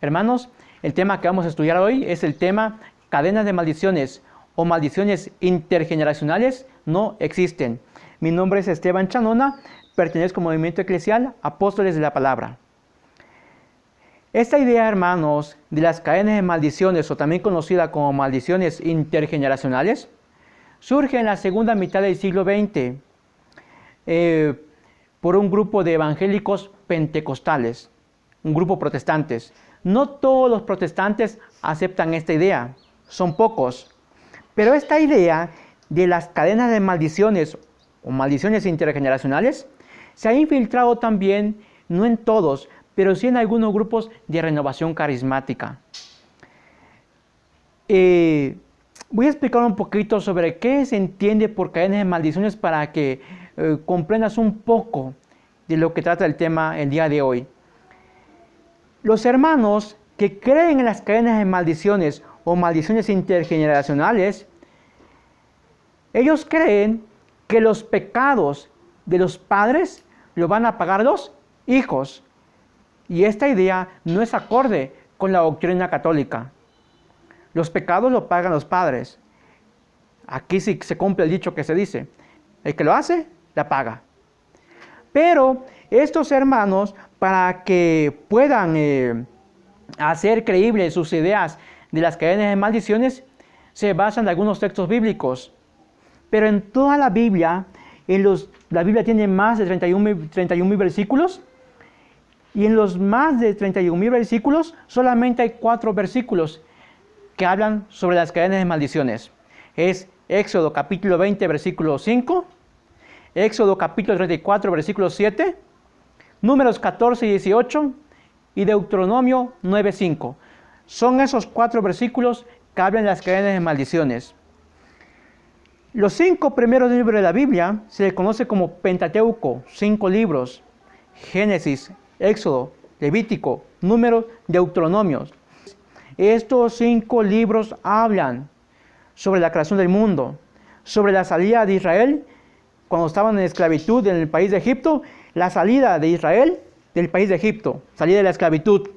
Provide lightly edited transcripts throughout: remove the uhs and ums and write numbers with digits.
Hermanos, el tema que vamos a estudiar hoy es el tema cadenas de maldiciones o maldiciones intergeneracionales no existen. Mi nombre es Esteban Chanona, pertenezco al movimiento eclesial Apóstoles de la Palabra. Esta idea, hermanos, de las cadenas de maldiciones o también conocida como maldiciones intergeneracionales, surge en la segunda mitad del siglo XX por un grupo de evangélicos pentecostales, un grupo protestantes. No todos los protestantes aceptan esta idea, son pocos. Pero esta idea de las cadenas de maldiciones o maldiciones intergeneracionales se ha infiltrado también, no en todos, pero sí en algunos grupos de renovación carismática. Voy a explicar un poquito sobre qué se entiende por cadenas de maldiciones para que comprendas un poco de lo que trata el tema el día de hoy. Los hermanos que creen en las cadenas de maldiciones o maldiciones intergeneracionales, ellos creen que los pecados de los padres lo van a pagar los hijos. Y esta idea no es acorde con la doctrina católica. Los pecados lo pagan los padres. Aquí sí se cumple el dicho que se dice: el que lo hace, la paga. Pero estos hermanos, para que puedan hacer creíbles sus ideas de las cadenas de maldiciones, se basan en algunos textos bíblicos. Pero en toda la Biblia, la Biblia tiene más de 31,000 versículos, y en los más de 31,000 versículos, solamente hay 4 versículos que hablan sobre las cadenas de maldiciones. Es Éxodo capítulo 20, versículo 5, Éxodo capítulo 34, versículo 7, Números 14 y 18 y Deuteronomio 9, 5. Son esos 4 versículos que hablan de las cadenas de maldiciones. Los 5 primeros libros de la Biblia se les conoce como Pentateuco, 5 libros: Génesis, Éxodo, Levítico, Números, Deuteronomio. Estos 5 libros hablan sobre la creación del mundo, sobre la salida de Israel cuando estaban en esclavitud en el país de Egipto, la salida de Israel del país de Egipto, salida de la esclavitud.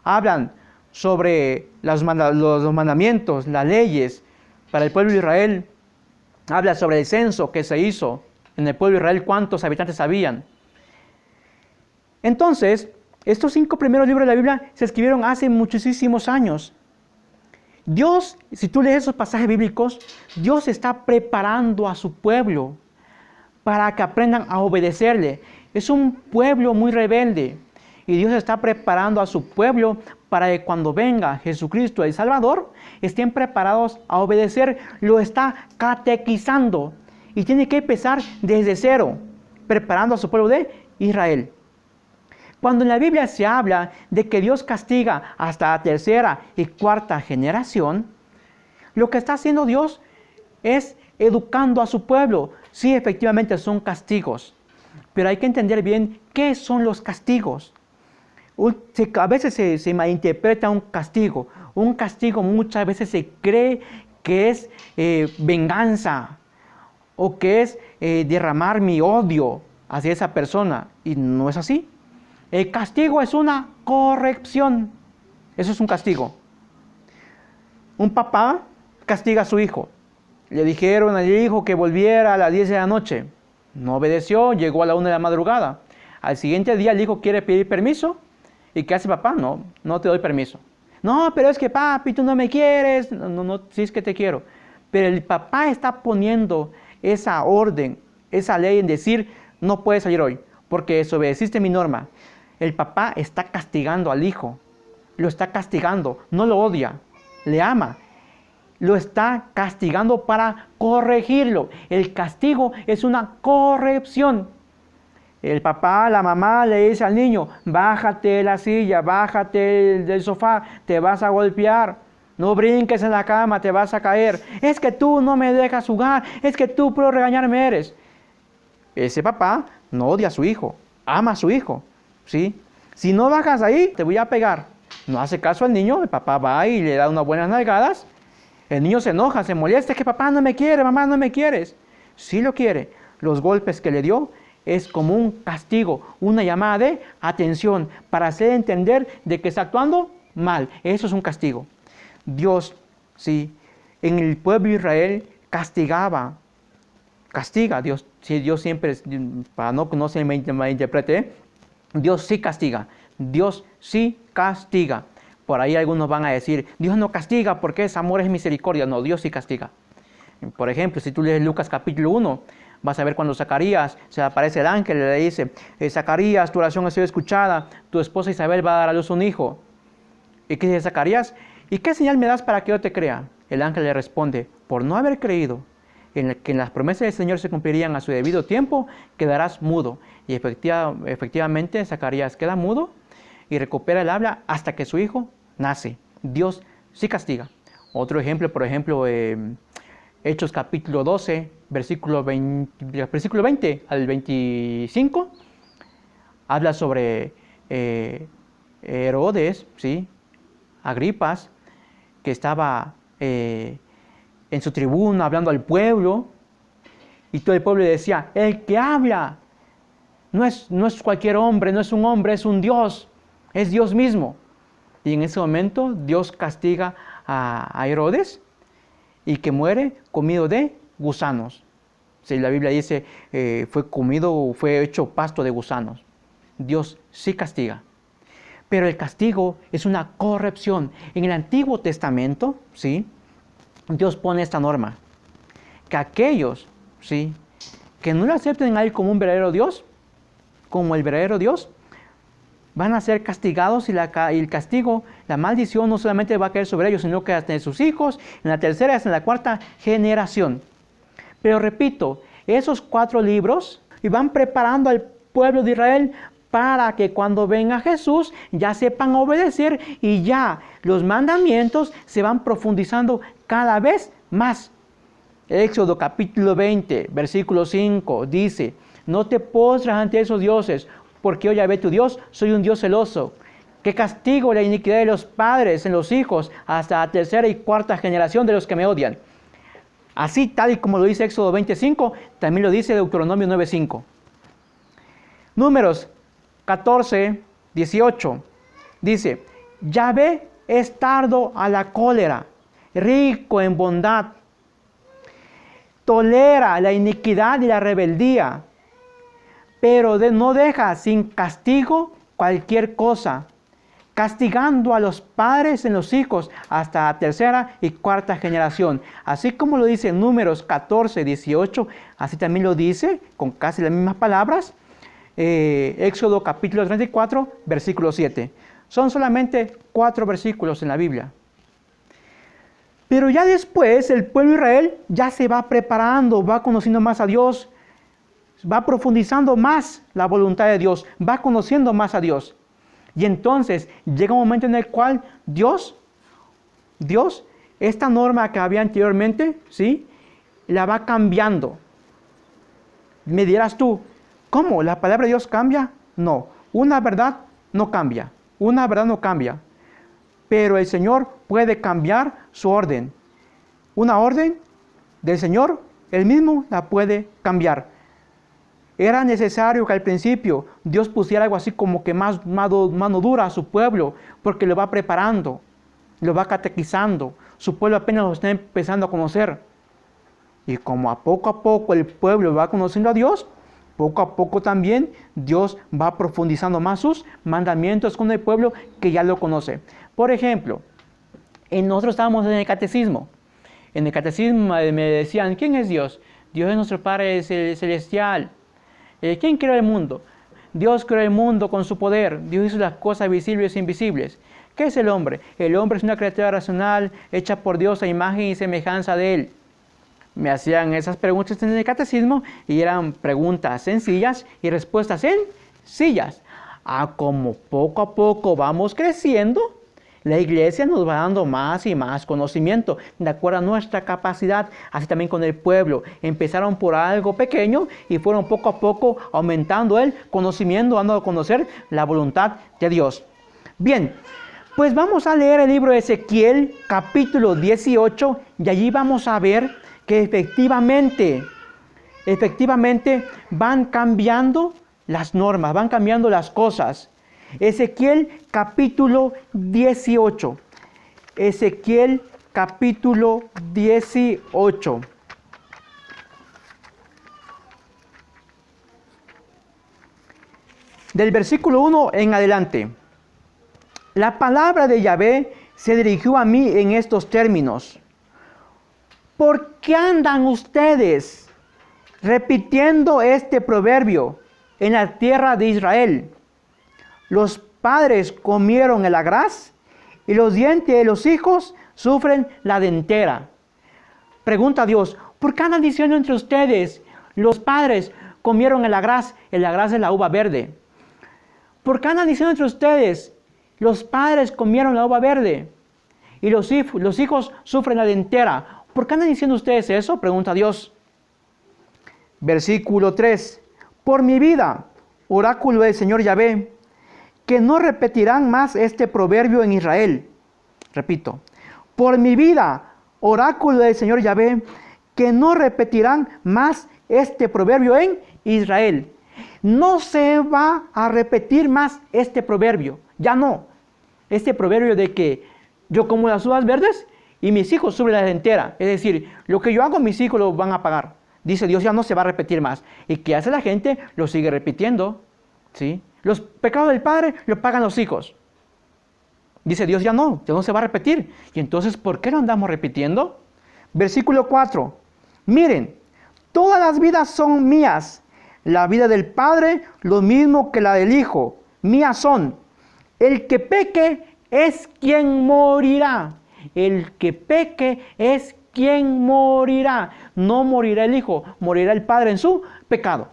Hablan sobre los mandamientos, las leyes para el pueblo de Israel. Habla sobre el censo que se hizo en el pueblo de Israel, cuántos habitantes habían. Entonces, estos 5 primeros libros de la Biblia se escribieron hace muchísimos años. Dios, si tú lees esos pasajes bíblicos, Dios está preparando a su pueblo para que aprendan a obedecerle. Es un pueblo muy rebelde y Dios está preparando a su pueblo para que cuando venga Jesucristo el Salvador, estén preparados a obedecer. Lo está catequizando y tiene que empezar desde cero, preparando a su pueblo de Israel. Cuando en la Biblia se habla de que Dios castiga hasta la 3ª y 4ª generación, lo que está haciendo Dios es educando a su pueblo. Sí, efectivamente son castigos, pero hay que entender bien qué son los castigos. A veces se malinterpreta un castigo. Un castigo muchas veces se cree que es venganza o que es derramar mi odio hacia esa persona, y no es así. El castigo es una corrección. Eso es un castigo. Un papá castiga a su hijo. Le dijeron al hijo que volviera a las 10 de la noche. No obedeció, llegó a la 1 de la madrugada. Al siguiente día el hijo quiere pedir permiso. ¿Y qué hace papá? No te doy permiso. No, pero es que papi, tú no me quieres. No, sí es que te quiero. Pero el papá está poniendo esa orden, esa ley en decir: no puedes salir hoy porque desobedeciste mi norma. El papá está castigando al hijo. Lo está castigando. No lo odia. Le ama. Lo está castigando para corregirlo. El castigo es una corrección. El papá, la mamá le dice al niño: bájate de la silla, bájate del sofá, te vas a golpear. No brinques en la cama, te vas a caer. Es que tú no me dejas jugar, es que tú por regañarme eres. Ese papá no odia a su hijo, ama a su hijo, ¿sí? Si no bajas ahí, te voy a pegar. No hace caso al niño, el papá va y le da unas buenas nalgadas. El niño se enoja, se molesta: es que papá no me quiere, mamá no me quieres. Sí lo quiere. Los golpes que le dio es como un castigo, una llamada de atención para hacer entender de que está actuando mal. Eso es un castigo. Dios, sí, en el pueblo de Israel castiga Dios. Sí, Dios siempre, para no se malinterprete, Dios sí castiga. Dios sí castiga. Por ahí algunos van a decir, Dios no castiga porque es amor, es misericordia. No, Dios sí castiga. Por ejemplo, si tú lees Lucas capítulo 1, vas a ver cuando Zacarías se aparece el ángel y le dice, Zacarías, tu oración ha sido escuchada, tu esposa Isabel va a dar a luz un hijo. ¿Y qué dice Zacarías? ¿Y qué señal me das para que yo te crea? El ángel le responde, por no haber creído que en las promesas del Señor se cumplirían a su debido tiempo, quedarás mudo. Y efectivamente Zacarías queda mudo y recupera el habla hasta que su hijo nace. Dios sí castiga. Otro ejemplo, por ejemplo, Hechos capítulo 12, versículo 20 al 25, habla sobre Herodes, ¿sí? Agripas, que estaba en su tribuna hablando al pueblo, y todo el pueblo le decía, el que habla no es cualquier hombre, no es un hombre, es un Dios, es Dios mismo. Y en ese momento Dios castiga a Herodes y que muere comido de gusanos. Si la Biblia dice, fue hecho pasto de gusanos. Dios sí castiga. Pero el castigo es una corrección. En el Antiguo Testamento, ¿sí? Dios pone esta norma, que aquellos, ¿sí?, que no le acepten a Él como un verdadero Dios, como el verdadero Dios, van a ser castigados y el castigo, la maldición no solamente va a caer sobre ellos, sino que hasta en sus hijos, en la tercera y hasta en la cuarta generación. Pero repito, esos 4 libros van preparando al pueblo de Israel para que cuando venga Jesús ya sepan obedecer y ya los mandamientos se van profundizando cada vez más. Éxodo capítulo 20, versículo 5 dice, no te postras ante esos dioses, porque yo Yahvé tu Dios soy un Dios celoso, que castigo la iniquidad de los padres en los hijos hasta la tercera y cuarta generación de los que me odian. Así tal y como lo dice Éxodo 25, también lo dice Deuteronomio 9:5. Números 14, 18, dice, Yahvé es tardo a la cólera, rico en bondad, tolera la iniquidad y la rebeldía, pero no deja sin castigo cualquier cosa, castigando a los padres en los hijos hasta la tercera y cuarta generación. Así como lo dice en Números 14, 18, así también lo dice con casi las mismas palabras, Éxodo capítulo 34, versículo 7. Son solamente 4 versículos en la Biblia. Pero ya después el pueblo de Israel ya se va preparando, va conociendo más a Dios, va profundizando más la voluntad de Dios, va conociendo más a Dios. Y entonces llega un momento en el cual Dios, esta norma que había anteriormente, ¿sí?, la va cambiando. Me dirás tú, ¿cómo? ¿La palabra de Dios cambia? No, una verdad no cambia, una verdad no cambia. Pero el Señor puede cambiar su orden. Una orden del Señor, Él mismo la puede cambiar. Era necesario que al principio Dios pusiera algo así como que más mano dura a su pueblo, porque lo va preparando, lo va catequizando. Su pueblo apenas lo está empezando a conocer. Y como a poco el pueblo va conociendo a Dios, poco a poco también Dios va profundizando más sus mandamientos con el pueblo que ya lo conoce. Por ejemplo, nosotros estábamos en el catecismo. En el catecismo me decían, ¿quién es Dios? Dios es nuestro Padre celestial. ¿Quién creó el mundo? Dios creó el mundo con su poder. Dios hizo las cosas visibles e invisibles. ¿Qué es el hombre? El hombre es una criatura racional hecha por Dios a imagen y semejanza de Él. Me hacían esas preguntas en el catecismo y eran preguntas sencillas y respuestas sencillas. Como poco a poco vamos creciendo, la iglesia nos va dando más y más conocimiento, de acuerdo a nuestra capacidad, así también con el pueblo. Empezaron por algo pequeño y fueron poco a poco aumentando el conocimiento, dando a conocer la voluntad de Dios. Bien, pues vamos a leer el libro de Ezequiel, capítulo 18, y allí vamos a ver que efectivamente van cambiando las normas, van cambiando las cosas. Ezequiel capítulo 18. Ezequiel capítulo 18. Del versículo 1 en adelante. La palabra de Yahvé se dirigió a mí en estos términos. ¿Por qué andan ustedes repitiendo este proverbio en la tierra de Israel? Los padres comieron el agraz y los dientes de los hijos sufren la dentera. Pregunta a Dios, ¿por qué andan diciendo entre ustedes, los padres comieron el agraz es la uva verde? ¿Por qué andan diciendo entre ustedes, los padres comieron la uva verde y los hijos sufren la dentera? ¿Por qué andan diciendo ustedes eso? Pregunta Dios. Versículo 3. Por mi vida, oráculo del Señor Yahvé, que no repetirán más este proverbio en Israel. Repito, por mi vida, oráculo del Señor Yahvé, que no repetirán más este proverbio en Israel. No se va a repetir más este proverbio, ya no. Este proverbio de que yo como las uvas verdes y mis hijos sufren la dentera. Es decir, lo que yo hago, mis hijos lo van a pagar. Dice Dios, ya no se va a repetir más. ¿Y qué hace la gente? Lo sigue repitiendo, ¿sí? Los pecados del padre los pagan los hijos. Dice Dios, ya no se va a repetir. Y entonces, ¿por qué lo andamos repitiendo? Versículo 4. Miren, todas las vidas son mías. La vida del Padre, lo mismo que la del Hijo. Mías son. El que peque es quien morirá. El que peque es quien morirá. No morirá el Hijo, morirá el Padre en su pecado.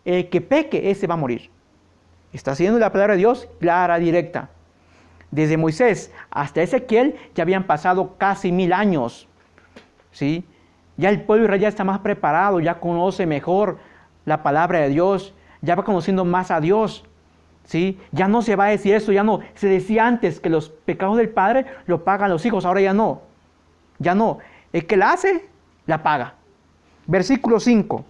El que peque, ese va a morir. Está siendo la palabra de Dios clara, directa. Desde Moisés hasta Ezequiel ya habían pasado casi 1000 años. ¿Sí? Ya el pueblo de Israel ya está más preparado, ya conoce mejor la palabra de Dios, ya va conociendo más a Dios. ¿Sí? Ya no se va a decir eso, ya no. Se decía antes que los pecados del padre lo pagan los hijos, ahora ya no. Ya no. El que la hace, la paga. Versículo 5.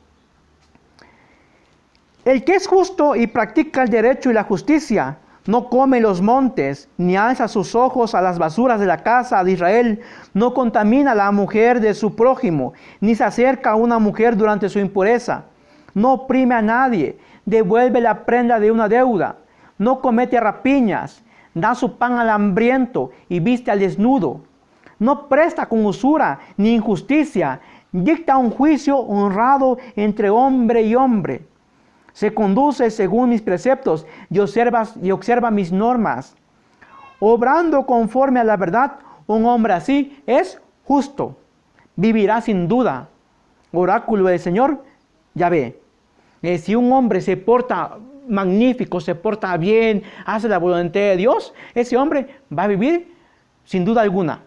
El que es justo y practica el derecho y la justicia, no come los montes, ni alza sus ojos a las basuras de la casa de Israel, no contamina a la mujer de su prójimo, ni se acerca a una mujer durante su impureza, no oprime a nadie, devuelve la prenda de una deuda, no comete rapiñas, da su pan al hambriento y viste al desnudo, no presta con usura ni injusticia, dicta un juicio honrado entre hombre y hombre. Se conduce según mis preceptos y observa mis normas. Obrando conforme a la verdad, un hombre así es justo. Vivirá sin duda. Oráculo del Señor, Yahvé. Si un hombre se porta magnífico, se porta bien, hace la voluntad de Dios, ese hombre va a vivir sin duda alguna.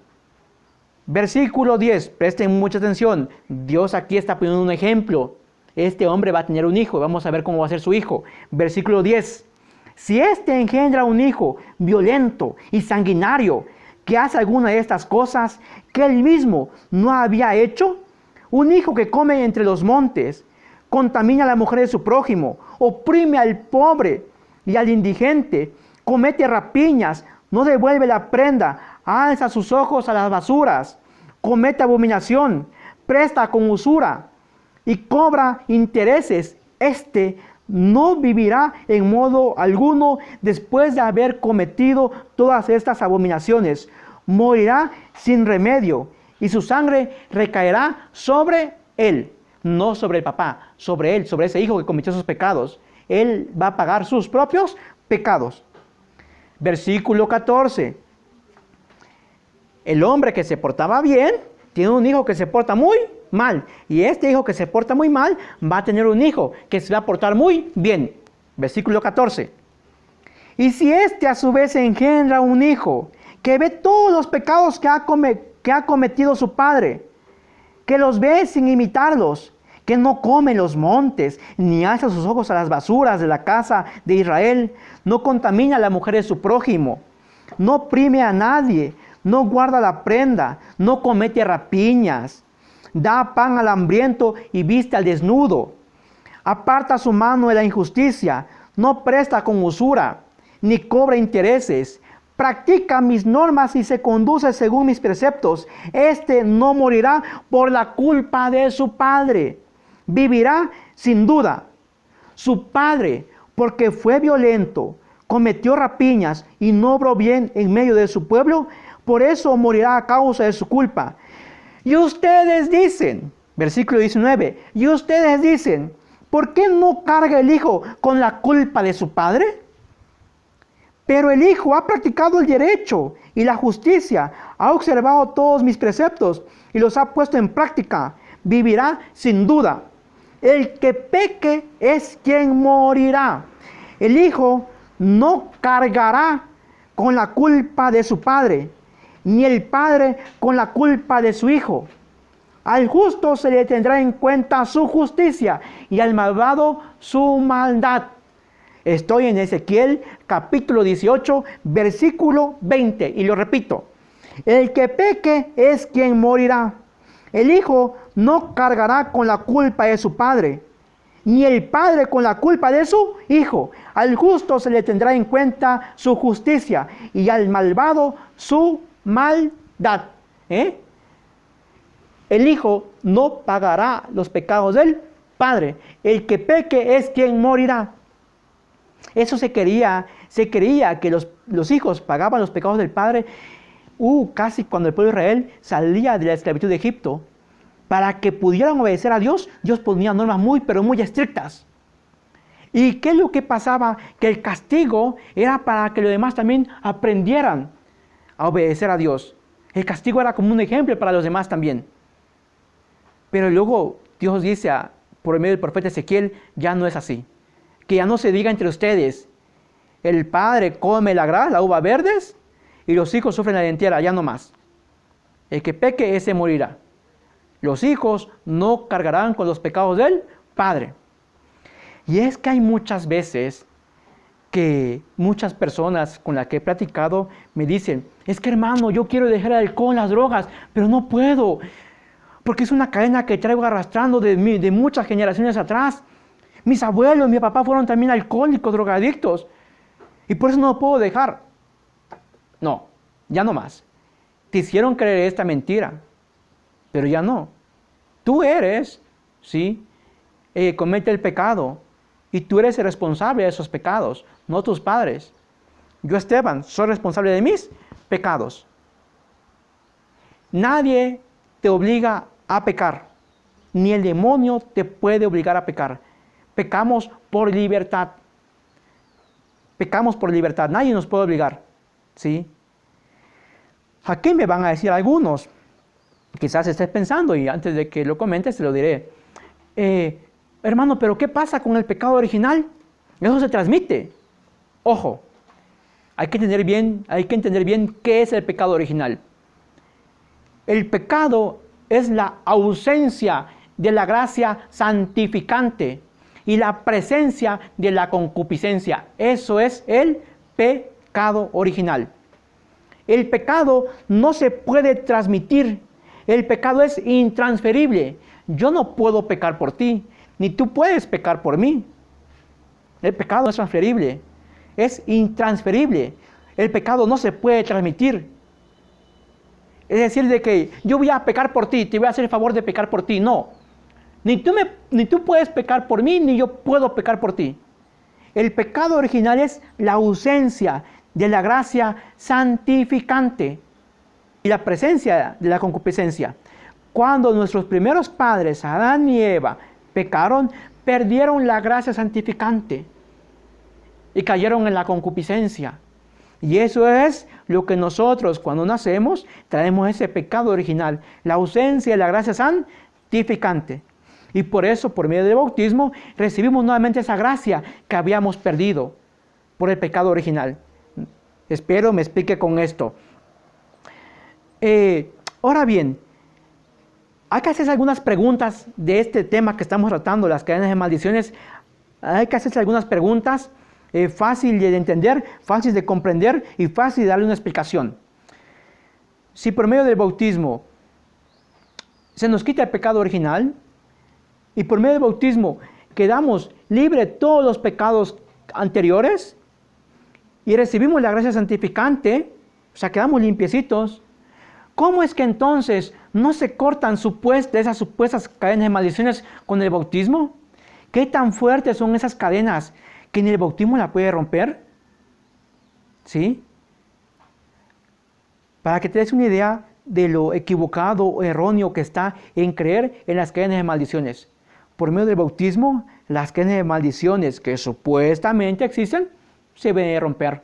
Versículo 10, presten mucha atención. Dios aquí está poniendo un ejemplo. Este hombre va a tener un hijo. Vamos a ver cómo va a ser su hijo. Versículo 10. Si éste engendra un hijo violento y sanguinario, que hace alguna de estas cosas que él mismo no había hecho, un hijo que come entre los montes, contamina a la mujer de su prójimo, oprime al pobre y al indigente, comete rapiñas, no devuelve la prenda, alza sus ojos a las basuras, comete abominación, presta con usura y cobra intereses, este no vivirá en modo alguno después de haber cometido todas estas abominaciones. Morirá sin remedio y su sangre recaerá sobre él, no sobre el papá, sobre él, sobre ese hijo que cometió sus pecados. Él va a pagar sus propios pecados. Versículo 14. El hombre que se portaba bien tiene un hijo que se porta muy mal. Y este hijo que se porta muy mal va a tener un hijo que se va a portar muy bien. Versículo 14. Y si este a su vez engendra un hijo que ve todos los pecados que ha cometido su padre, que los ve sin imitarlos, que no come los montes, ni alza sus ojos a las basuras de la casa de Israel, no contamina a la mujer de su prójimo, no oprime a nadie, no guarda la prenda, no comete rapiñas, da pan al hambriento y viste al desnudo, aparta su mano de la injusticia, no presta con usura, ni cobra intereses, practica mis normas y se conduce según mis preceptos, este no morirá por la culpa de su padre, vivirá sin duda. Su padre, porque fue violento, cometió rapiñas y no obró bien en medio de su pueblo, por eso morirá a causa de su culpa. Y ustedes dicen, versículo 19, y ustedes dicen, ¿por qué no carga el hijo con la culpa de su padre? Pero el hijo ha practicado el derecho y la justicia, ha observado todos mis preceptos y los ha puesto en práctica, vivirá sin duda. El que peque es quien morirá. El hijo no cargará con la culpa de su padre, ni el padre con la culpa de su hijo. Al justo se le tendrá en cuenta su justicia y al malvado su maldad. Estoy en Ezequiel capítulo 18, versículo 20, y lo repito. El que peque es quien morirá. El hijo no cargará con la culpa de su padre, ni el padre con la culpa de su hijo. Al justo se le tendrá en cuenta su justicia y al malvado su maldad. El hijo no pagará los pecados del padre. El que peque es quien morirá. Eso se creía que los hijos pagaban los pecados del padre casi cuando el pueblo de Israel salía de la esclavitud de Egipto. Para que pudieran obedecer a Dios, Dios ponía normas pero muy estrictas. ¿Y qué es lo que pasaba? Que el castigo era para que los demás también aprendieran a obedecer a Dios. El castigo era como un ejemplo para los demás también. Pero luego Dios dice por medio del profeta Ezequiel, ya no es así. Que ya no se diga entre ustedes, el padre come la uva verdes y los hijos sufren la dentera, ya no más. El que peque, ese morirá. Los hijos no cargarán con los pecados del padre. Y es que hay muchas veces que muchas personas con las que he platicado me dicen, es que hermano, yo quiero dejar el alcohol, las drogas, pero no puedo, porque es una cadena que traigo arrastrando de muchas generaciones atrás. Mis abuelos, mi papá fueron también alcohólicos, drogadictos, y por eso no lo puedo dejar. No, ya no más. Te hicieron creer esta mentira, pero ya no. Tú eres, ¿sí? Comete el pecado, y tú eres el responsable de esos pecados, no tus padres. Yo, Esteban, soy responsable de mis pecados. Nadie te obliga a pecar, ni el demonio te puede obligar a pecar. Pecamos por libertad. Pecamos por libertad. Nadie nos puede obligar. ¿Sí? Aquí me van a decir algunos. Quizás estés pensando, y antes de que lo comentes te lo diré. Hermano, ¿pero qué pasa con el pecado original? Eso se transmite. Ojo, hay que entender bien qué es el pecado original. El pecado es la ausencia de la gracia santificante y la presencia de la concupiscencia. Eso es el pecado original. El pecado no se puede transmitir. El pecado es intransferible. Yo no puedo pecar por ti, ni tú puedes pecar por mí. El pecado no es transferible, es intransferible. El pecado no se puede transmitir. Es decir, de que yo voy a pecar por ti, te voy a hacer el favor de pecar por ti. No. Ni tú puedes pecar por mí, ni yo puedo pecar por ti. El pecado original es la ausencia de la gracia santificante y la presencia de la concupiscencia. Cuando nuestros primeros padres, Adán y Eva, pecaron, perdieron la gracia santificante y cayeron en la concupiscencia. Y eso es lo que nosotros, cuando nacemos, traemos ese pecado original, la ausencia de la gracia santificante. Y por eso, por medio del bautismo, recibimos nuevamente esa gracia que habíamos perdido por el pecado original. Espero me explique con esto. Ahora bien, hay que hacerse algunas preguntas de este tema que estamos tratando, las cadenas de maldiciones. Hay que hacerse algunas preguntas fácil de entender, fácil de comprender y fácil de darle una explicación. Si por medio del bautismo se nos quita el pecado original y por medio del bautismo quedamos libres de todos los pecados anteriores, y recibimos la gracia santificante, o sea, quedamos limpiecitos, ¿cómo es que entonces no se cortan esas supuestas cadenas de maldiciones con el bautismo? ¿Qué tan fuertes son esas cadenas que ni el bautismo la puede romper? ¿Sí? Para que te des una idea de lo equivocado o erróneo que está en creer en las cadenas de maldiciones. Por medio del bautismo, las cadenas de maldiciones que supuestamente existen, se deben romper.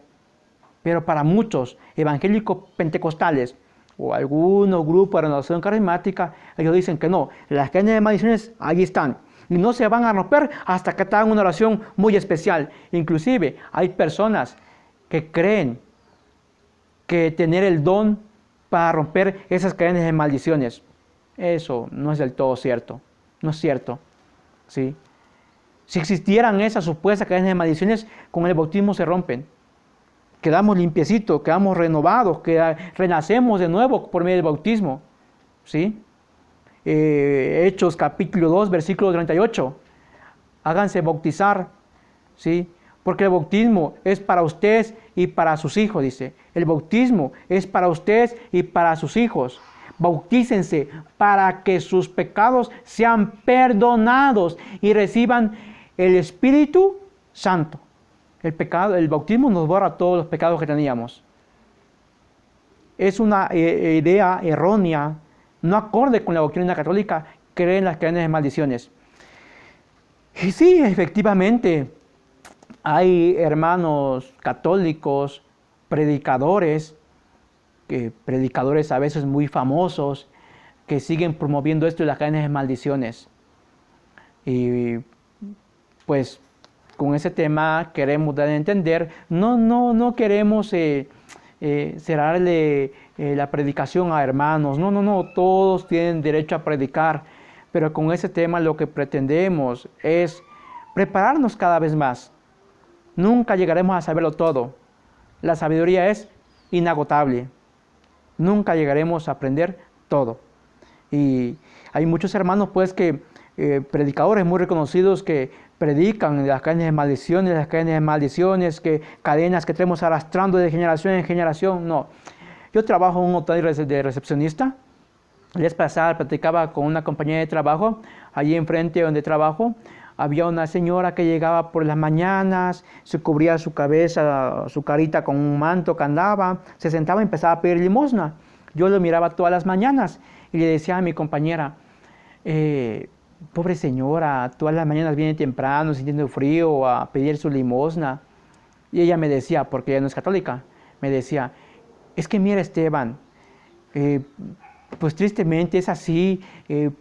Pero para muchos evangélicos pentecostales o algunos grupos de renovación carismática, ellos dicen que no, las cadenas de maldiciones ahí están y no se van a romper hasta que te hagan una oración muy especial. Inclusive hay personas que creen que tener el don para romper esas cadenas de maldiciones. Eso no es del todo cierto, no es cierto. ¿Sí? Si existieran esas supuestas cadenas de maldiciones, con el bautismo se rompen. Quedamos limpiecitos, quedamos renovados, renacemos de nuevo por medio del bautismo. ¿Sí? Hechos capítulo 2, versículo 38. Háganse bautizar, ¿sí? Porque el bautismo es para ustedes y para sus hijos, dice. El bautismo es para ustedes y para sus hijos. Bautícense para que sus pecados sean perdonados y reciban el Espíritu Santo. El bautismo nos borra todos los pecados que teníamos. Es una idea errónea, no acorde con la doctrina católica, creer en las cadenas de maldiciones. Y sí, efectivamente, hay hermanos católicos, predicadores a veces muy famosos, que siguen promoviendo esto de las cadenas de maldiciones. Y pues con ese tema queremos dar a entender, no queremos cerrarle la predicación a hermanos, no, todos tienen derecho a predicar, pero con ese tema lo que pretendemos es prepararnos cada vez más. Nunca llegaremos a saberlo todo. La sabiduría es inagotable. Nunca llegaremos a aprender todo. Y hay muchos hermanos, pues, predicadores muy reconocidos que predican las cadenas de maldiciones, que cadenas que tenemos arrastrando de generación en generación. No. Yo trabajo en un hotel de recepcionista. La vez pasada platicaba con una compañera de trabajo, allí enfrente donde trabajo. Había una señora que llegaba por las mañanas, se cubría su cabeza, su carita con un manto que andaba, se sentaba y empezaba a pedir limosna. Yo lo miraba todas las mañanas y le decía a mi compañera, pobre señora, todas las mañanas viene temprano, sintiendo frío, a pedir su limosna. Y ella me decía, porque ella no es católica, me decía, es que mira Esteban, pues tristemente es así,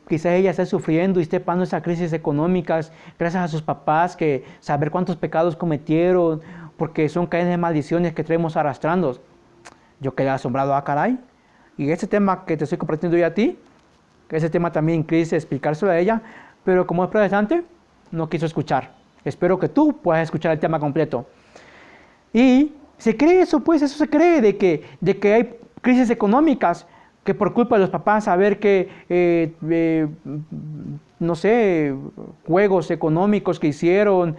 quizás ella está sufriendo y esté pasando esas crisis económicas gracias a sus papás, que saber cuántos pecados cometieron, porque son cadenas de maldiciones que traemos arrastrando. Yo quedé asombrado, caray. Y ese tema que te estoy compartiendo yo a ti, ese tema también quise explicárselo a ella, pero como es protestante, no quiso escuchar. Espero que tú puedas escuchar el tema completo. Y se cree eso, pues eso se cree, de que hay crisis económicas, que por culpa de los papás, saber que, no sé, juegos económicos que hicieron,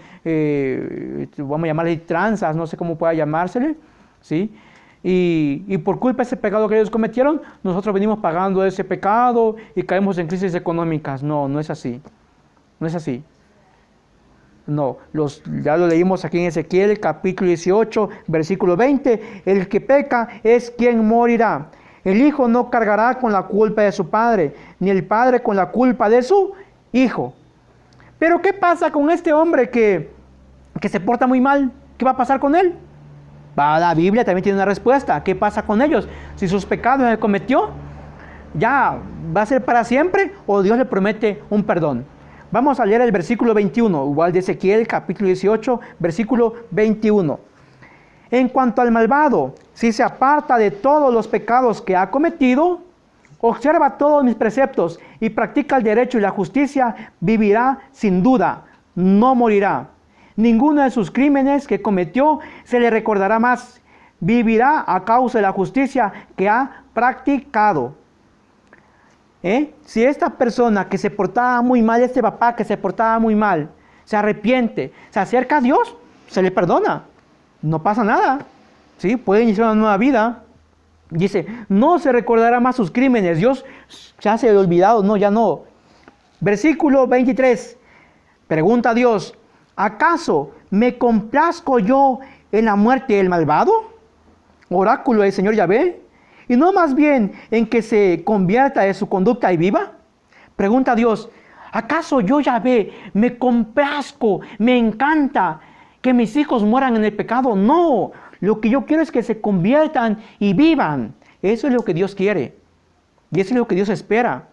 vamos a llamarle tranzas, no sé cómo pueda llamársele, ¿sí? Y por culpa de ese pecado que ellos cometieron, nosotros venimos pagando ese pecado y caemos en crisis económicas. No, no es así. No es así. No, ya lo leímos aquí en Ezequiel, capítulo 18, versículo 20. El que peca es quien morirá. El hijo no cargará con la culpa de su padre, ni el padre con la culpa de su hijo. Pero ¿qué pasa con este hombre que se porta muy mal? ¿Qué va a pasar con él? La Biblia también tiene una respuesta. ¿Qué pasa con ellos? Si sus pecados él cometió, ¿ya va a ser para siempre o Dios le promete un perdón? Vamos a leer el versículo 21, igual de Ezequiel, capítulo 18, versículo 21. En cuanto al malvado, si se aparta de todos los pecados que ha cometido, observa todos mis preceptos y practica el derecho y la justicia, vivirá sin duda, no morirá. Ninguno de sus crímenes que cometió se le recordará más. Vivirá a causa de la justicia que ha practicado. Si esta persona que se portaba muy mal, este papá que se portaba muy mal, se arrepiente, se acerca a Dios, se le perdona. No pasa nada. ¿sí? Puede iniciar una nueva vida. Dice, no se recordará más sus crímenes. Dios ya se ha olvidado, no, ya no. Versículo 23. Pregunta a Dios, ¿acaso me complazco yo en la muerte del malvado? Oráculo del Señor Yahvé. Y no más bien en que se convierta de su conducta y viva. Pregunta a Dios, ¿acaso yo Yahvé me complazco, me encanta que mis hijos mueran en el pecado? No, lo que yo quiero es que se conviertan y vivan. Eso es lo que Dios quiere. Y eso es lo que Dios espera.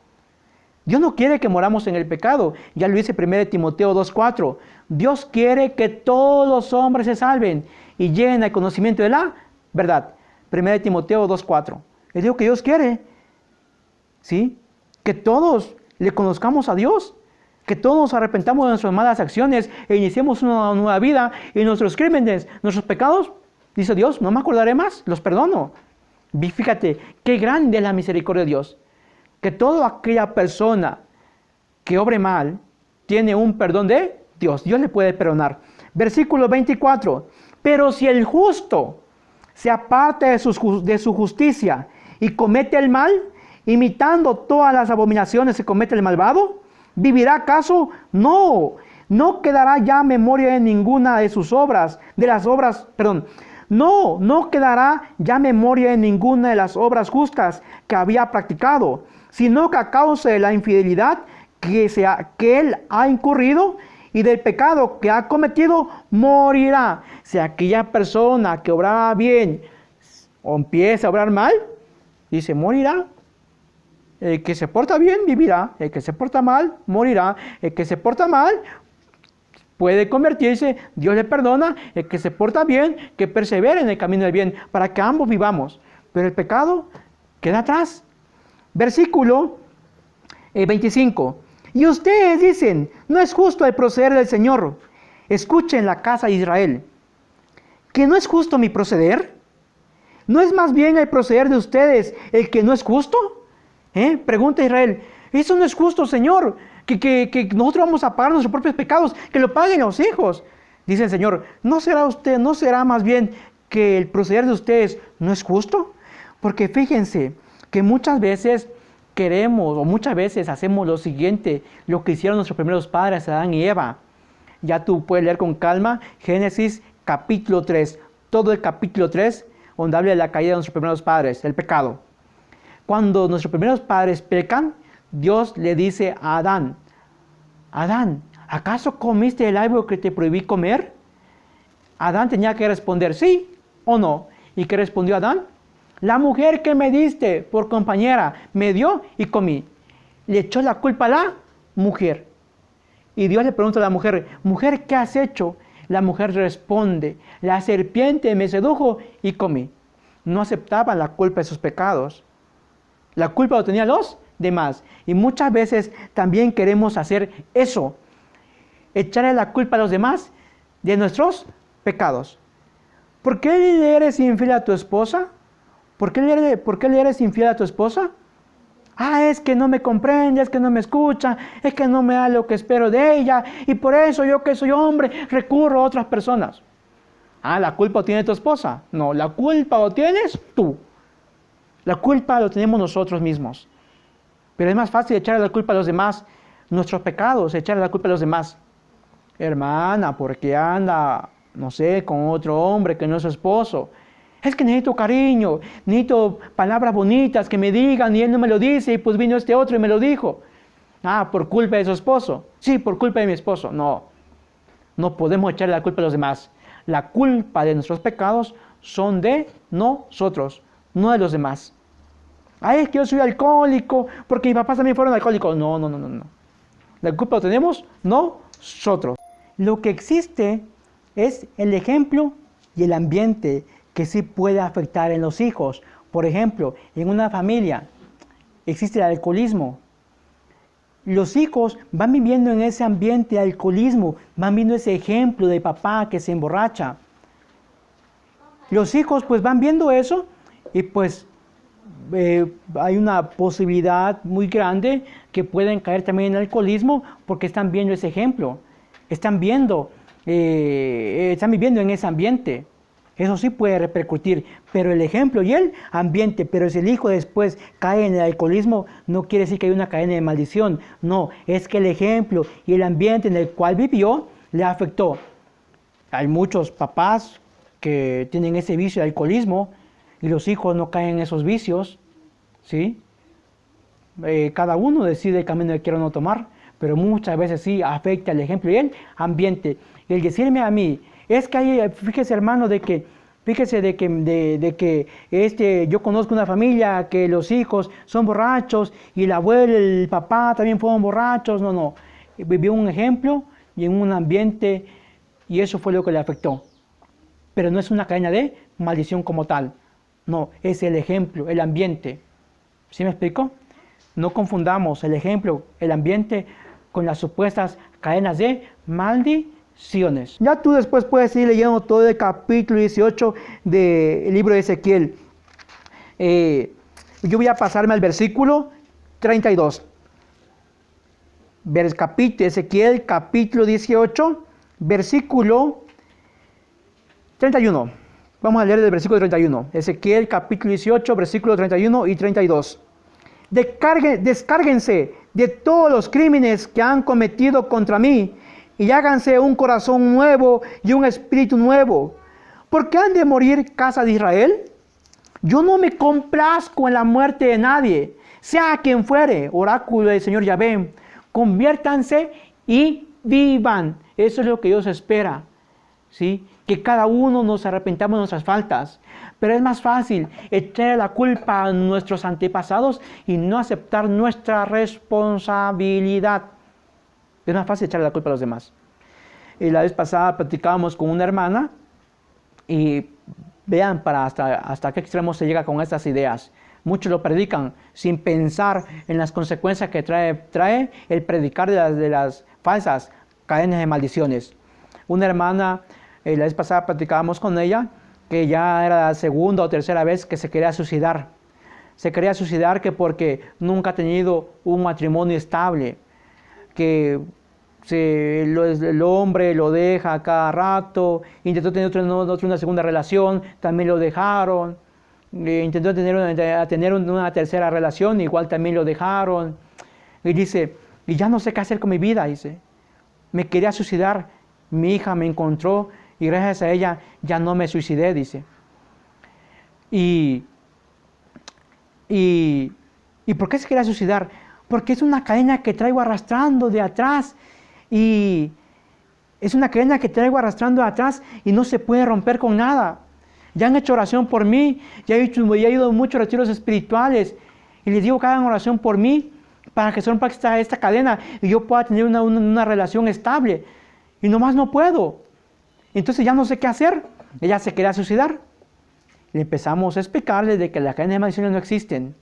Dios no quiere que moramos en el pecado. Ya lo dice 1 Timoteo 2:4. Dios quiere que todos los hombres se salven y lleguen al conocimiento de la verdad. 1 Timoteo 2:4. Es lo que Dios quiere. ¿Sí? Que todos le conozcamos a Dios. Que todos nos arrepentamos de nuestras malas acciones e iniciemos una nueva vida y nuestros crímenes, nuestros pecados. Dice Dios, no me acordaré más, los perdono. Fíjate, qué grande es la misericordia de Dios. Que toda aquella persona que obre mal tiene un perdón de Dios. Dios le puede perdonar. Versículo 24. Pero si el justo se aparta de su justicia y comete el mal, imitando todas las abominaciones que comete el malvado, ¿vivirá acaso? No, no quedará ya memoria en ninguna de sus obras, no quedará ya memoria en ninguna de las obras justas que había practicado, sino que a causa de la infidelidad que él ha incurrido y del pecado que ha cometido, morirá. Si aquella persona que obraba bien o empieza a obrar mal, dice, morirá. El que se porta bien, vivirá. El que se porta mal, morirá. El que se porta mal, puede convertirse, Dios le perdona. El que se porta bien, que persevere en el camino del bien, para que ambos vivamos. Pero el pecado queda atrás. Versículo 25. Y ustedes dicen, no es justo el proceder del Señor. Escuchen la casa de Israel. ¿Que no es justo mi proceder? ¿No es más bien el proceder de ustedes el que no es justo? Pregunta Israel, eso no es justo, Señor, que nosotros vamos a pagar nuestros propios pecados, que lo paguen los hijos. Dice el Señor, ¿no será más bien que el proceder de ustedes no es justo? Porque fíjense que muchas veces queremos o muchas veces hacemos lo siguiente, lo que hicieron nuestros primeros padres, Adán y Eva. Ya tú puedes leer con calma Génesis capítulo 3, todo el capítulo 3, donde habla de la caída de nuestros primeros padres, el pecado. Cuando nuestros primeros padres pecan, Dios le dice a Adán, Adán, ¿acaso comiste el árbol que te prohibí comer? Adán tenía que responder sí o no. ¿Y qué respondió Adán? La mujer que me diste por compañera me dio y comí. Le echó la culpa a la mujer. Y Dios le pregunta a la mujer, mujer, ¿qué has hecho? La mujer responde, la serpiente me sedujo y comí. No aceptaba la culpa de sus pecados. La culpa lo tenían los demás. Y muchas veces también queremos hacer eso. Echarle la culpa a los demás de nuestros pecados. ¿Por qué le eres infiel a tu esposa? ¿Por qué le eres infiel a tu esposa? Ah, es que no me comprende, es que no me escucha, es que no me da lo que espero de ella. Y por eso yo que soy hombre recurro a otras personas. Ah, ¿la culpa lo tiene tu esposa? No, la culpa lo tienes tú. La culpa lo tenemos nosotros mismos. Pero es más fácil echarle la culpa a los demás, nuestros pecados, echarle la culpa a los demás. Hermana, ¿por qué anda, no sé, con otro hombre que no es su esposo? Es que necesito cariño, necesito palabras bonitas que me digan y él no me lo dice y pues vino este otro y me lo dijo. Ah, por culpa de su esposo. Sí, por culpa de mi esposo. No, no podemos echarle la culpa a los demás. La culpa de nuestros pecados son de nosotros, no de los demás. Ay, es que yo soy alcohólico porque mis papás también fueron alcohólicos. No. La culpa la tenemos nosotros. Lo que existe es el ejemplo y el ambiente que sí puede afectar en los hijos. Por ejemplo, en una familia existe el alcoholismo. Los hijos van viviendo en ese ambiente de alcoholismo, van viendo ese ejemplo de papá que se emborracha. Los hijos pues van viendo eso y pues hay una posibilidad muy grande que pueden caer también en alcoholismo porque están viendo ese ejemplo. Están viviendo en ese ambiente. Eso sí puede repercutir, pero el ejemplo y el ambiente, pero si el hijo después cae en el alcoholismo, no quiere decir que hay una cadena de maldición. No, es que el ejemplo y el ambiente en el cual vivió le afectó. Hay muchos papás que tienen ese vicio de alcoholismo y los hijos no caen en esos vicios, ¿sí? Cada uno decide el camino que quiere o no tomar, pero muchas veces sí afecta el ejemplo y el ambiente. El decirme a mí, es que hay, fíjese hermano, fíjese de que yo conozco una familia que los hijos son borrachos y el abuelo, el papá también fueron borrachos. No, vivió un ejemplo y en un ambiente y eso fue lo que le afectó. Pero no es una cadena de maldición como tal, no, es el ejemplo, el ambiente. ¿Sí me explico? No confundamos el ejemplo, el ambiente con las supuestas cadenas de maldición. Ya tú después puedes ir leyendo todo el capítulo 18 del libro de Ezequiel. Yo voy a pasarme al versículo 32. Ezequiel capítulo 18, versículo 31. Vamos a leer el versículo 31. Ezequiel capítulo 18, versículo 31 y 32. Descárguense de todos los crímenes que han cometido contra mí y háganse un corazón nuevo y un espíritu nuevo. ¿Por qué han de morir, casa de Israel? Yo no me complazco en la muerte de nadie, sea quien fuere, oráculo del Señor Yahvé. Conviértanse y vivan. Eso es lo que Dios espera, ¿sí? Que cada uno nos arrepentamos de nuestras faltas. Pero es más fácil echar la culpa a nuestros antepasados y no aceptar nuestra responsabilidad. Es más fácil echarle la culpa a los demás. Y la vez pasada platicábamos con una hermana y vean hasta qué extremo se llega con estas ideas. Muchos lo predican sin pensar en las consecuencias que trae el predicar de las falsas cadenas de maldiciones. Una hermana, la vez pasada platicábamos con ella, que ya era la segunda o tercera vez que se quería suicidar. Se quería suicidar que porque nunca ha tenido un matrimonio estable, que el hombre lo deja a cada rato, intentó tener una segunda relación, también lo dejaron, intentó tener una tercera relación, igual también lo dejaron, y dice, y ya no sé qué hacer con mi vida, dice, me quería suicidar, mi hija me encontró, y gracias a ella ya no me suicidé, dice. ¿Y por qué se quería suicidar? Porque es una cadena que traigo arrastrando de atrás. Y es una cadena que traigo arrastrando de atrás y no se puede romper con nada. Ya han hecho oración por mí, ya he ido a muchos retiros espirituales. Y les digo que hagan oración por mí para que se rompa esta cadena y yo pueda tener una relación estable. Y nomás no puedo. Entonces ya no sé qué hacer. Ella se quería suicidar. Y empezamos a explicarle de que las cadenas de maldiciones no existen.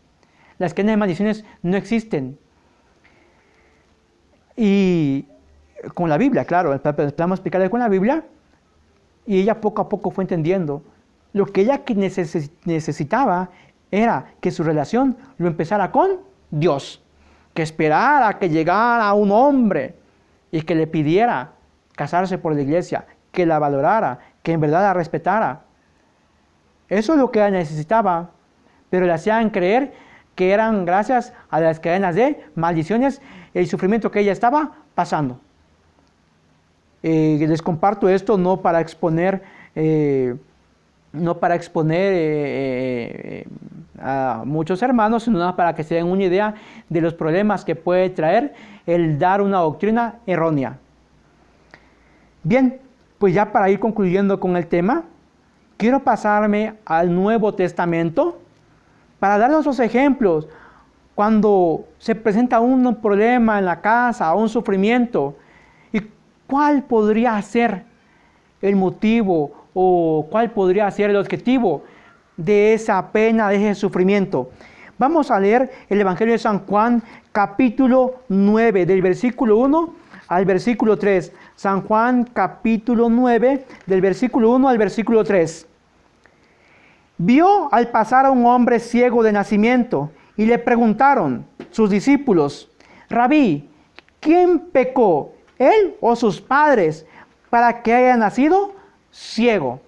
Las cadenas de maldiciones no existen. Y con la Biblia, claro, empezamos a explicarle con la Biblia. Y ella poco a poco fue entendiendo. Lo que ella necesitaba era que su relación lo empezara con Dios. Que esperara que llegara un hombre y que le pidiera casarse por la iglesia, que la valorara, que en verdad la respetara. Eso es lo que ella necesitaba, pero le hacían creer que eran gracias a las cadenas de maldiciones el sufrimiento que ella estaba pasando. Les comparto esto no para exponer a muchos hermanos, sino para que se den una idea de los problemas que puede traer el dar una doctrina errónea. Bien, pues ya para ir concluyendo con el tema, quiero pasarme al Nuevo Testamento para darnos los ejemplos cuando se presenta un problema en la casa, un sufrimiento, y cuál podría ser el motivo o cuál podría ser el objetivo de esa pena, de ese sufrimiento. Vamos a leer el Evangelio de San Juan, capítulo 9, del versículo 1 al versículo 3. San Juan, capítulo 9, del versículo 1 al versículo 3. Vio al pasar a un hombre ciego de nacimiento y le preguntaron sus discípulos, Rabí, ¿quién pecó, él o sus padres, para que haya nacido ciego?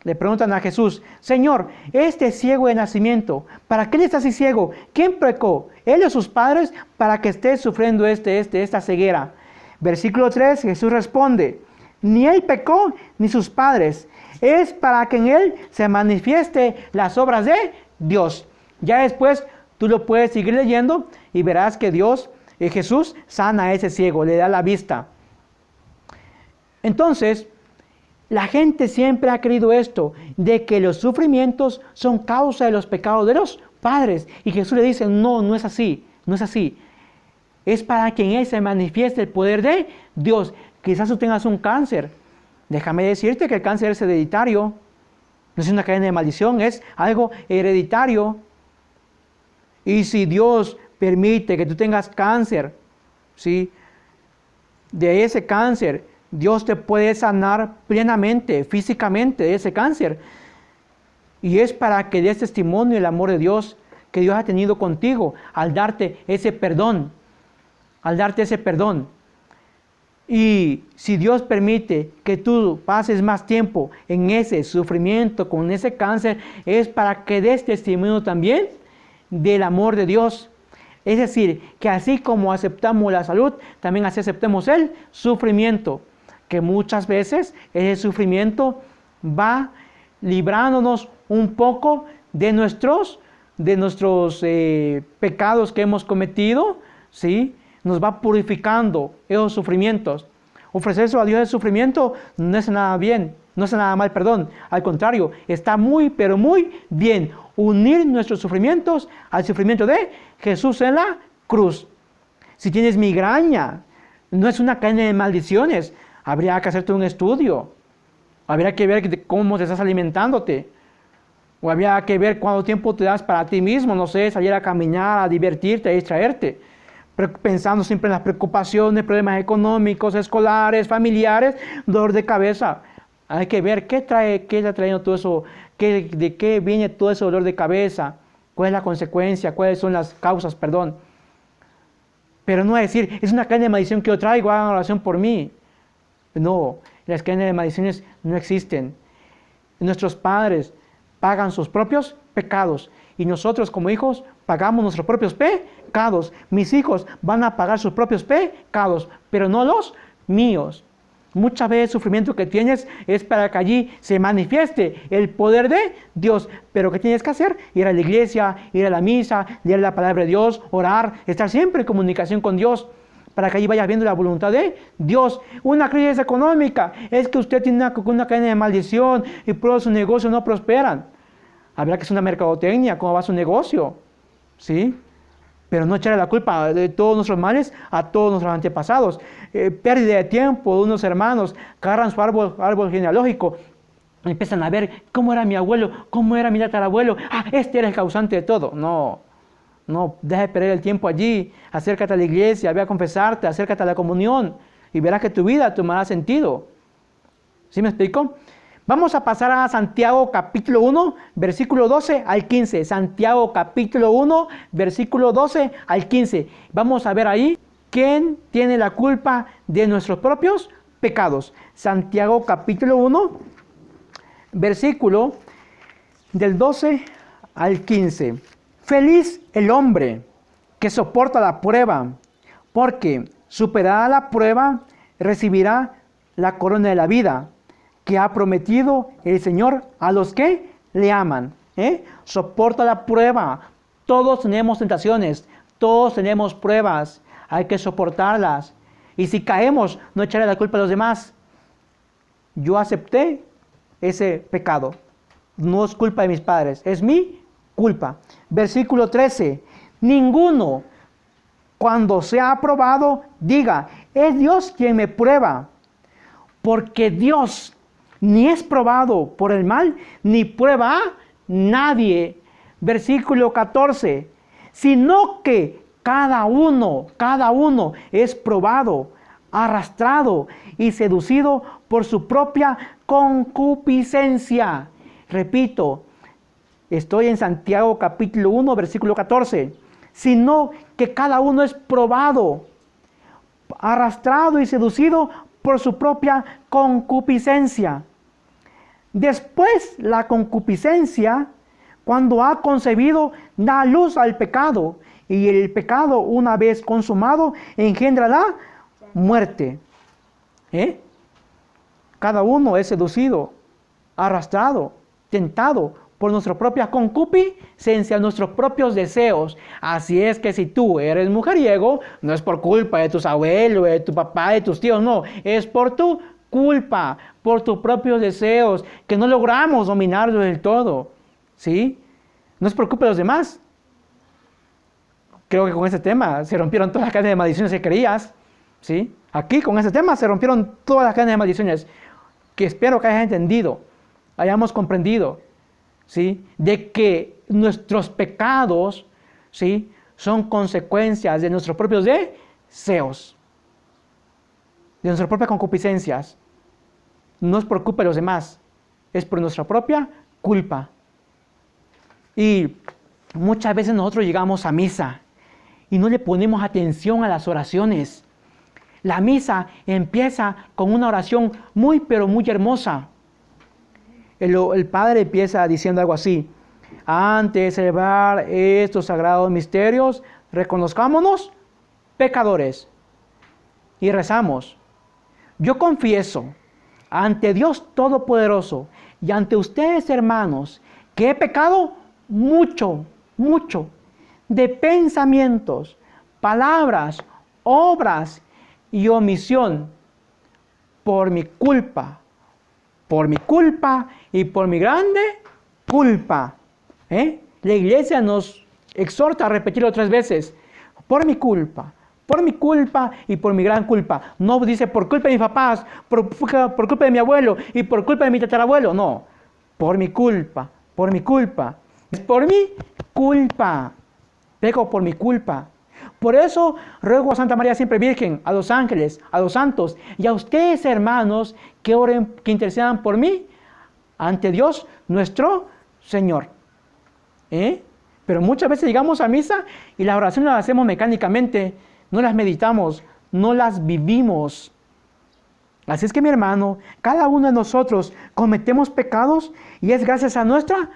Le preguntan a Jesús, Señor, este ciego de nacimiento, ¿para qué le está así ciego? ¿Quién pecó? ¿Él o sus padres para que esté sufriendo esta ceguera? Versículo 3, Jesús responde, ni él pecó, ni sus padres. Es para que en él se manifieste las obras de Dios. Ya después tú lo puedes seguir leyendo y verás que Jesús sana a ese ciego, le da la vista. Entonces, la gente siempre ha creído esto, de que los sufrimientos son causa de los pecados de los padres. Y Jesús le dice, no, no es así, no es así. Es para que en él se manifieste el poder de Dios. Quizás tú tengas un cáncer. Déjame decirte que el cáncer es hereditario. No es una cadena de maldición, es algo hereditario. Y si Dios permite que tú tengas cáncer, ¿sí? De ese cáncer, Dios te puede sanar plenamente, físicamente de ese cáncer. Y es para que des testimonio del amor de Dios que Dios ha tenido contigo al darte ese perdón. Al darte ese perdón. Y si Dios permite que tú pases más tiempo en ese sufrimiento, con ese cáncer, es para que des testimonio también del amor de Dios. Es decir, que así como aceptamos la salud, también así aceptemos el sufrimiento. Que muchas veces ese sufrimiento va librándonos un poco de nuestros pecados que hemos cometido, ¿sí? Nos va purificando esos sufrimientos. Ofrecerse a Dios el sufrimiento no es nada bien, no es nada mal, perdón. Al contrario, está muy, pero muy bien unir nuestros sufrimientos al sufrimiento de Jesús en la cruz. Si tienes migraña, no es una cadena de maldiciones. Habría que hacerte un estudio. Habría que ver cómo te estás alimentándote. O habría que ver cuánto tiempo te das para ti mismo. No sé, salir a caminar, a divertirte, a distraerte. Pensando siempre en las preocupaciones, problemas económicos, escolares, familiares, dolor de cabeza. Hay que ver qué está trayendo todo eso, de qué viene todo ese dolor de cabeza, cuál es la consecuencia, cuáles son las causas, perdón. Pero no es decir, es una cadena de maldición que yo traigo, hagan oración por mí. No, las cadenas de maldiciones no existen. Nuestros padres pagan sus propios pecados y nosotros como hijos pagamos nuestros propios pecados. Mis hijos van a pagar sus propios pecados, pero no los míos. Muchas veces el sufrimiento que tienes es para que allí se manifieste el poder de Dios. Pero ¿qué tienes que hacer? Ir a la iglesia, ir a la misa, leer la palabra de Dios, orar, estar siempre en comunicación con Dios, para que allí vayas viendo la voluntad de Dios. Una crisis económica es que usted tiene una cadena de maldición y por eso sus negocios no prosperan. Habrá que hacer una mercadotecnia, cómo va su negocio, ¿sí? Pero no echarle la culpa de todos nuestros males a todos nuestros antepasados. Pérdida de tiempo de unos hermanos que agarran su árbol genealógico y empiezan a ver cómo era mi abuelo, cómo era mi tatarabuelo. Ah, este era el causante de todo. No, deja de perder el tiempo allí. Acércate a la iglesia, ve a confesarte, acércate a la comunión y verás que tu vida tomará sentido. ¿Sí me explico? Vamos a pasar a Santiago capítulo 1, versículo 12 al 15. Santiago capítulo 1, versículo 12 al 15. Vamos a ver ahí quién tiene la culpa de nuestros propios pecados. Santiago capítulo 1, versículo del 12 al 15. Feliz el hombre que soporta la prueba, porque superada la prueba recibirá la corona de la vida que ha prometido el Señor a los que le aman. Soporta la prueba. Todos tenemos tentaciones, todos tenemos pruebas, hay que soportarlas. Y si caemos, no echarle la culpa a los demás. Yo acepté ese pecado. No es culpa de mis padres, es mi culpa. Versículo 13. Ninguno, cuando sea aprobado, diga, es Dios quien me prueba. Porque Dios ni es probado por el mal, ni prueba a nadie. Versículo 14. Sino que cada uno es probado, arrastrado y seducido por su propia concupiscencia. Repito, estoy en Santiago capítulo 1, versículo 14. Sino que cada uno es probado, arrastrado y seducido por su propia concupiscencia. Después la concupiscencia, cuando ha concebido, da luz al pecado. Y el pecado, una vez consumado, engendra la muerte. Cada uno es seducido, arrastrado, tentado por nuestra propia concupiscencia, nuestros propios deseos. Así es que si tú eres mujeriego, no es por culpa de tus abuelos, de tu papá, de tus tíos, no. Es por tu culpa, por tus propios deseos, que no logramos dominarlos del todo. ¿Sí? No es por culpa de los demás. Creo que con este tema se rompieron todas las cadenas de maldiciones que creías. ¿Sí? Aquí con este tema se rompieron todas las cadenas de maldiciones que espero que hayas entendido, hayamos comprendido, ¿sí? De que nuestros pecados, ¿sí? Son consecuencias de nuestros propios deseos, de nuestras propias concupiscencias. No es por culpa de los demás, es por nuestra propia culpa. Y muchas veces nosotros llegamos a misa y no le ponemos atención a las oraciones. La misa empieza con una oración muy, pero muy hermosa. El Padre empieza diciendo algo así: antes de celebrar estos sagrados misterios, reconozcámonos pecadores. Y rezamos: yo confieso ante Dios Todopoderoso y ante ustedes, hermanos, que he pecado mucho, mucho, de pensamientos, palabras, obras y omisión, por mi culpa y por mi grande culpa. La iglesia nos exhorta a repetirlo 3 veces: por mi culpa y por mi gran culpa. No dice por culpa de mis papás, por culpa de mi abuelo y por culpa de mi tatarabuelo. No, por mi culpa. Es por mi culpa. Pego por mi culpa. Por eso ruego a Santa María Siempre Virgen, a los ángeles, a los santos y a ustedes, hermanos, que oren, que intercedan por mí ante Dios nuestro Señor. Pero muchas veces llegamos a misa y las oraciones las hacemos mecánicamente, no las meditamos, no las vivimos. Así es que, mi hermano, cada uno de nosotros cometemos pecados y es gracias a nuestra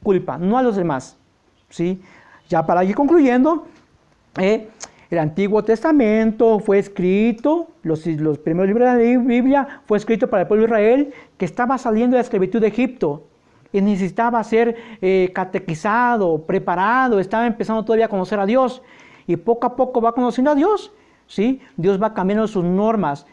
culpa, no a los demás. ¿Sí? Ya para ir concluyendo, el Antiguo Testamento fue escrito, los primeros libros de la Biblia fue escrito para el pueblo de Israel que estaba saliendo de la esclavitud de Egipto y necesitaba ser catequizado, preparado, estaba empezando todavía a conocer a Dios y poco a poco va conociendo a Dios, ¿sí? Dios va cambiando sus normas,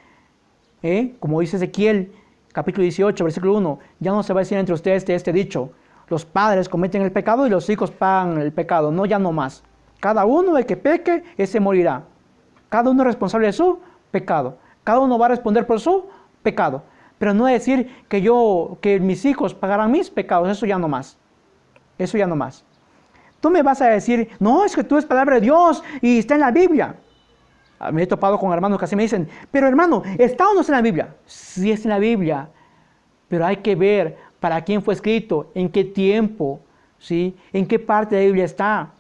como dice Ezequiel, capítulo 18, versículo 1, ya no se va a decir entre ustedes este dicho: los padres cometen el pecado y los hijos pagan el pecado, no, ya no más. Cada uno, el que peque, ese morirá. Cada uno es responsable de su pecado. Cada uno va a responder por su pecado. Pero no decir que mis hijos pagarán mis pecados, eso ya no más. Eso ya no más. Tú me vas a decir: no, es que tú es palabra de Dios y está en la Biblia. Me he topado con hermanos que así me dicen: pero hermano, ¿está o no está en la Biblia? Sí, es en la Biblia. Pero hay que ver para quién fue escrito, en qué tiempo, ¿sí? En qué parte de la Biblia está.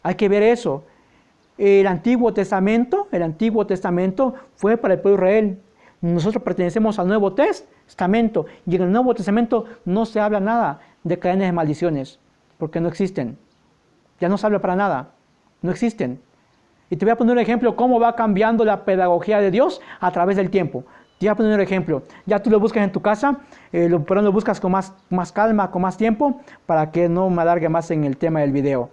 Hay que ver eso. El Antiguo Testamento fue para el pueblo de Israel. Nosotros pertenecemos al Nuevo Testamento. Y en el Nuevo Testamento no se habla nada de cadenas de maldiciones, porque no existen. Ya no se habla para nada. No existen. Y te voy a poner un ejemplo cómo va cambiando la pedagogía de Dios a través del tiempo. Te voy a poner un ejemplo. Ya tú lo buscas en tu casa, pero lo buscas con más calma, con más tiempo, para que no me alargue más en el tema del video.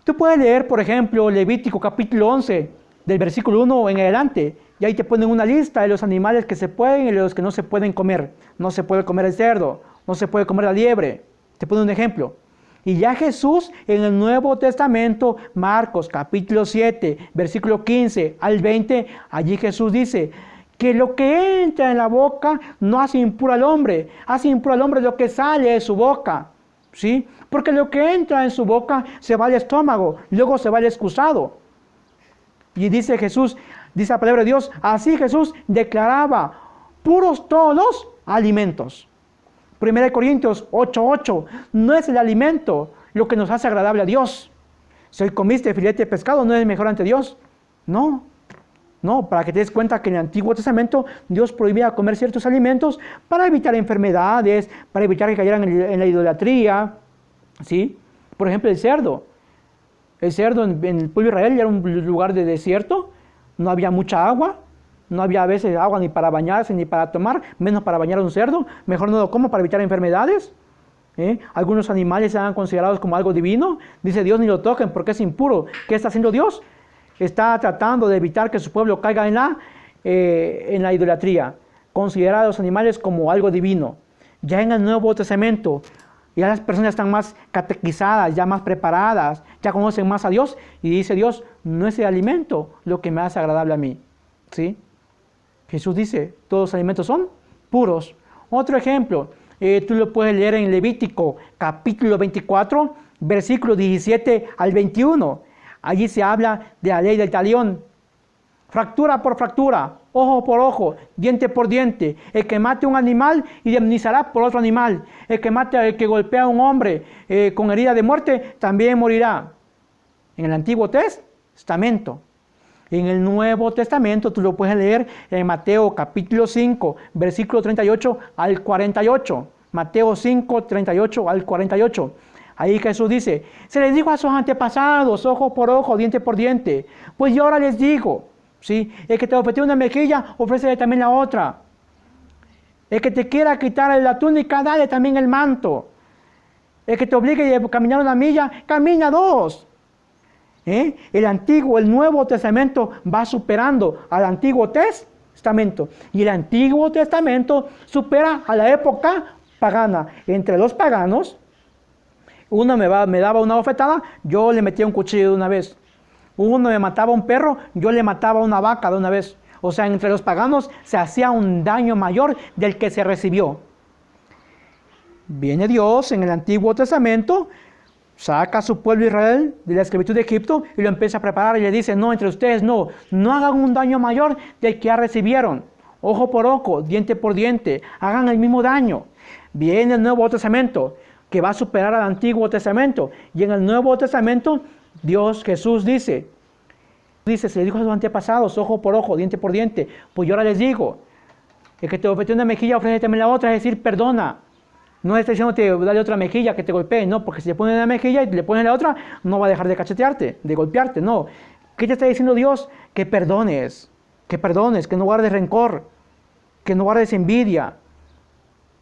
Tú puedes leer, por ejemplo, Levítico capítulo 11, del versículo 1 en adelante, y ahí te ponen una lista de los animales que se pueden y de los que no se pueden comer. No se puede comer el cerdo, no se puede comer la liebre. Te ponen un ejemplo. Y ya Jesús en el Nuevo Testamento, Marcos capítulo 7, versículo 15 al 20, allí Jesús dice que lo que entra en la boca no hace impuro al hombre, hace impuro al hombre lo que sale de su boca. ¿Sí? Porque lo que entra en su boca se va al estómago, luego se va al excusado. Y dice Jesús, dice la palabra de Dios, así Jesús declaraba puros todos los alimentos. 1 Corintios 8:8, no es el alimento lo que nos hace agradable a Dios. Si hoy comiste filete de pescado, ¿no es mejor ante Dios? No. No, para que te des cuenta que en el Antiguo Testamento Dios prohibía comer ciertos alimentos para evitar enfermedades, para evitar que cayeran en la idolatría, ¿sí? Por ejemplo, el cerdo. El cerdo en el pueblo de Israel era un lugar de desierto, no había mucha agua, no había a veces agua ni para bañarse ni para tomar, menos para bañar a un cerdo. Mejor no lo como para evitar enfermedades. Algunos animales eran considerados como algo divino. Dice Dios, ni lo toquen porque es impuro. ¿Qué está haciendo Dios? Está tratando de evitar que su pueblo caiga en la idolatría. Considerar a los animales como algo divino. Ya en el Nuevo Testamento, ya las personas están más catequizadas, ya más preparadas, ya conocen más a Dios. Y dice Dios, no es el alimento lo que me hace agradable a mí. ¿Sí? Jesús dice, todos los alimentos son puros. Otro ejemplo, tú lo puedes leer en Levítico, capítulo 24, versículos 17 al 21. Allí se habla de la ley del talión. Fractura por fractura, ojo por ojo, diente por diente. El que mate a un animal, indemnizará por otro animal. El que golpea a un hombre con herida de muerte, también morirá. En el Antiguo Testamento. En el Nuevo Testamento tú lo puedes leer en Mateo capítulo 5, versículo 38 al 48. Mateo 5, 38 al 48. Ahí Jesús dice, se les dijo a sus antepasados, ojo por ojo, diente por diente. Pues yo ahora les digo, ¿sí? El que te ofrece una mejilla, ofrécele también la otra. El que te quiera quitar la túnica, dale también el manto. El que te obligue a caminar una milla, camina 2. El Nuevo Testamento va superando al Antiguo Testamento. Y el Antiguo Testamento supera a la época pagana. Entre los paganos, uno me daba una bofetada, yo le metía un cuchillo de una vez. Uno me mataba a un perro, yo le mataba a una vaca de una vez. O sea, entre los paganos se hacía un daño mayor del que se recibió. Viene Dios en el Antiguo Testamento, saca a su pueblo Israel de la esclavitud de Egipto y lo empieza a preparar y le dice, no, entre ustedes no hagan un daño mayor del que ya recibieron. Ojo por ojo, diente por diente, hagan el mismo daño. Viene el Nuevo Testamento, que va a superar al Antiguo Testamento. Y en el Nuevo Testamento, Jesús dice, se le dijo a sus antepasados, ojo por ojo, diente por diente. Pues yo ahora les digo, el que te ofrece una mejilla, ofrece también la otra, es decir, perdona. No está diciéndote, dale otra mejilla que te golpee, no, porque si le pones una mejilla y le pones la otra, no va a dejar de cachetearte, de golpearte, no. ¿Qué te está diciendo Dios? Que perdones, que no guardes rencor, que no guardes envidia,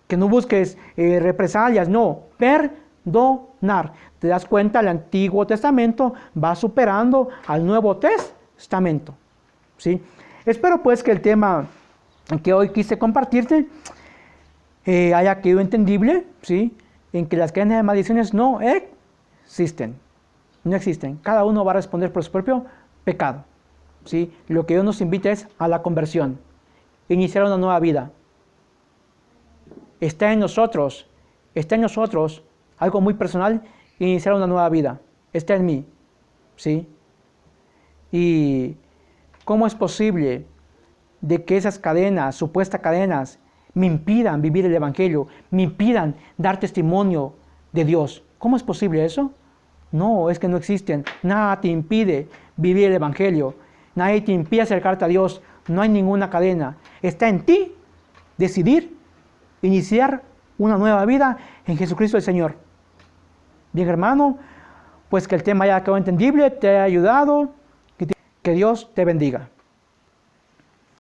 que no busques represalias, no, perdonar. Te das cuenta, el Antiguo Testamento va superando al Nuevo Testamento, ¿sí? Espero pues que el tema que hoy quise compartirte haya quedado entendible, ¿sí? En que las cadenas de maldiciones no existen, cada uno va a responder por su propio pecado, ¿sí? Lo que Dios nos invita es a la conversión, iniciar una nueva vida. Está en nosotros algo muy personal, iniciar una nueva vida. Está en mí, ¿sí? Y ¿cómo es posible de que esas cadenas, supuestas cadenas, me impidan vivir el Evangelio, me impidan dar testimonio de Dios? ¿Cómo es posible eso? No, es que no existen. Nada te impide vivir el Evangelio. Nadie te impide acercarte a Dios. No hay ninguna cadena. Está en ti decidir iniciar una nueva vida en Jesucristo el Señor. Bien, hermano, pues que el tema haya quedado entendible, te haya ayudado, que Dios te bendiga.